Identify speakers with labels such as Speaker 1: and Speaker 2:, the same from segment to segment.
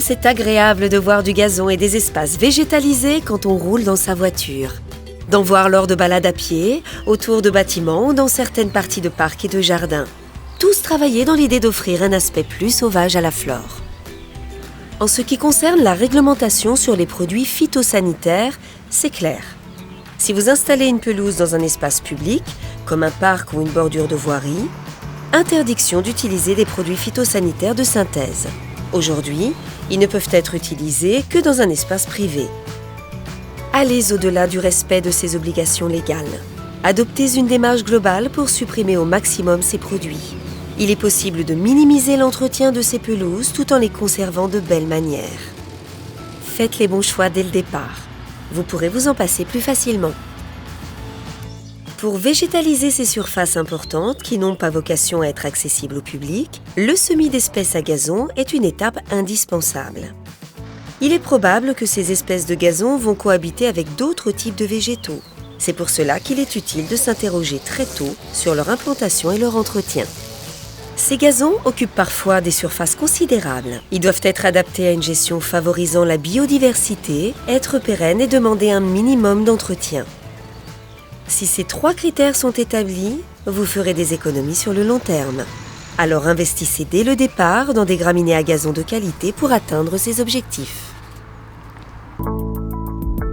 Speaker 1: c'est agréable de voir du gazon et des espaces végétalisés quand on roule dans sa voiture. D'en voir lors de balades à pied, autour de bâtiments ou dans certaines parties de parcs et de jardins. Tous travaillés dans l'idée d'offrir un aspect plus sauvage à la flore. En ce qui concerne la réglementation sur les produits phytosanitaires, c'est clair. Si vous installez une pelouse dans un espace public, comme un parc ou une bordure de voirie, interdiction d'utiliser des produits phytosanitaires de synthèse. Aujourd'hui, ils ne peuvent être utilisés que dans un espace privé. Allez au-delà du respect de ces obligations légales. Adoptez une démarche globale pour supprimer au maximum ces produits. Il est possible de minimiser l'entretien de ces pelouses tout en les conservant de belle manière. Faites les bons choix dès le départ. Vous pourrez vous en passer plus facilement. Pour végétaliser ces surfaces importantes qui n'ont pas vocation à être accessibles au public, le semis d'espèces à gazon est une étape indispensable. Il est probable que ces espèces de gazon vont cohabiter avec d'autres types de végétaux. C'est pour cela qu'il est utile de s'interroger très tôt sur leur implantation et leur entretien. Ces gazons occupent parfois des surfaces considérables. Ils doivent être adaptés à une gestion favorisant la biodiversité, être pérennes et demander un minimum d'entretien. Si ces 3 critères sont établis, vous ferez des économies sur le long terme. Alors investissez dès le départ dans des graminées à gazon de qualité pour atteindre ces objectifs.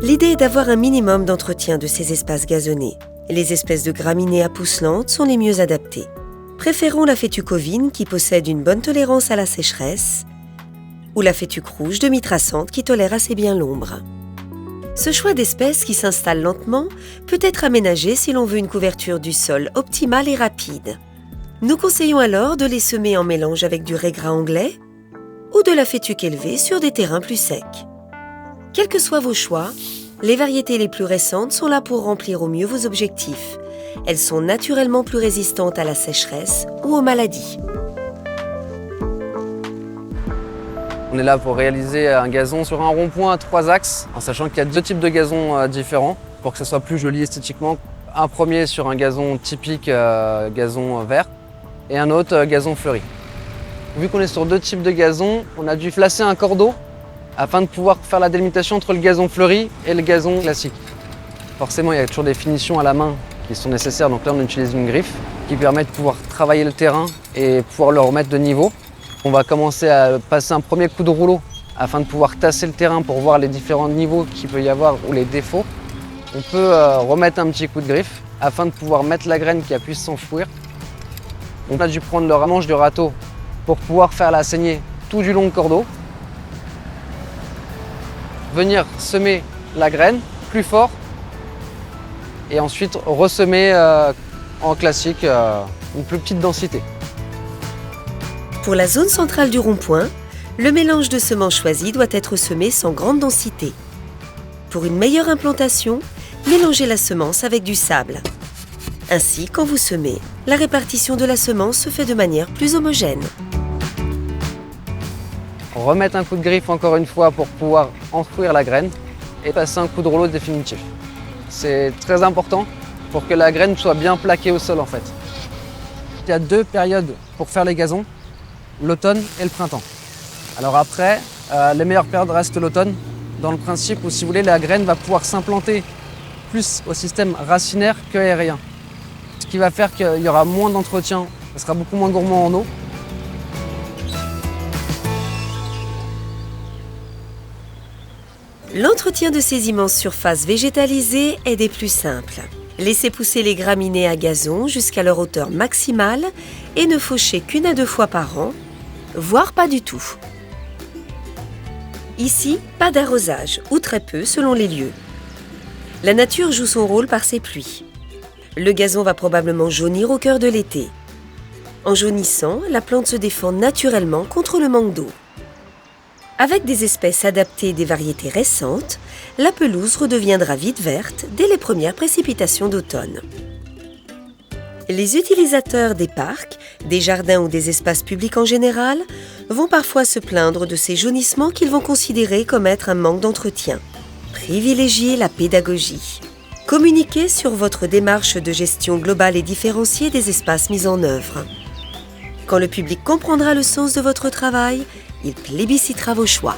Speaker 1: L'idée est d'avoir un minimum d'entretien de ces espaces gazonnés. Les espèces de graminées à pousses lentes sont les mieux adaptées. Préférons la fétuque ovine qui possède une bonne tolérance à la sécheresse ou la fétuque rouge demi-traçante qui tolère assez bien l'ombre. Ce choix d'espèces qui s'installe lentement peut être aménagé si l'on veut une couverture du sol optimale et rapide. Nous conseillons alors de les semer en mélange avec du raisin anglais ou de la fétuque élevée sur des terrains plus secs. Quels que soient vos choix, les variétés les plus récentes sont là pour remplir au mieux vos objectifs. Elles sont naturellement plus résistantes à la sécheresse ou aux maladies.
Speaker 2: On est là pour réaliser un gazon sur un rond-point à 3 axes, en sachant qu'il y a 2 types de gazons différents pour que ce soit plus joli esthétiquement. Un premier sur un gazon typique gazon vert et un autre gazon fleuri. Vu qu'on est sur 2 types de gazon, on a dû placer un cordeau afin de pouvoir faire la délimitation entre le gazon fleuri et le gazon classique. Forcément, il y a toujours des finitions à la main qui sont nécessaires, donc là on utilise une griffe qui permet de pouvoir travailler le terrain et pouvoir le remettre de niveau. On va commencer à passer un premier coup de rouleau afin de pouvoir tasser le terrain pour voir les différents niveaux qu'il peut y avoir ou les défauts. On peut remettre un petit coup de griffe afin de pouvoir mettre la graine qui puisse s'enfouir. On a dû prendre le manche du râteau pour pouvoir faire la saignée tout du long du cordeau. Venir semer la graine plus fort et ensuite ressemer en classique une plus petite densité.
Speaker 1: Pour la zone centrale du rond-point, le mélange de semences choisies doit être semé sans grande densité. Pour une meilleure implantation, mélangez la semence avec du sable. Ainsi, quand vous semez, la répartition de la semence se fait de manière plus homogène.
Speaker 2: Remettre un coup de griffe encore une fois pour pouvoir enfouir la graine et passer un coup de rouleau définitif. C'est très important pour que la graine soit bien plaquée au sol en fait. Il y a 2 périodes pour faire les gazons, l'automne et le printemps. Alors après, les meilleures périodes restent l'automne, dans le principe où si vous voulez, la graine va pouvoir s'implanter plus au système racinaire que aérien. Ce qui va faire qu'il y aura moins d'entretien, ça sera beaucoup moins gourmand en eau.
Speaker 1: L'entretien de ces immenses surfaces végétalisées est des plus simples. Laissez pousser les graminées à gazon jusqu'à leur hauteur maximale et ne fauchez qu'1 à 2 fois par an, voire pas du tout. Ici, pas d'arrosage, ou très peu selon les lieux. La nature joue son rôle par ses pluies. Le gazon va probablement jaunir au cœur de l'été. En jaunissant, la plante se défend naturellement contre le manque d'eau. Avec des espèces adaptées et des variétés récentes, la pelouse redeviendra vite verte dès les premières précipitations d'automne. Les utilisateurs des parcs, des jardins ou des espaces publics en général vont parfois se plaindre de ces jaunissements qu'ils vont considérer comme être un manque d'entretien. Privilégiez la pédagogie. Communiquez sur votre démarche de gestion globale et différenciée des espaces mis en œuvre. Quand le public comprendra le sens de votre travail, Il plébiscitera vos choix.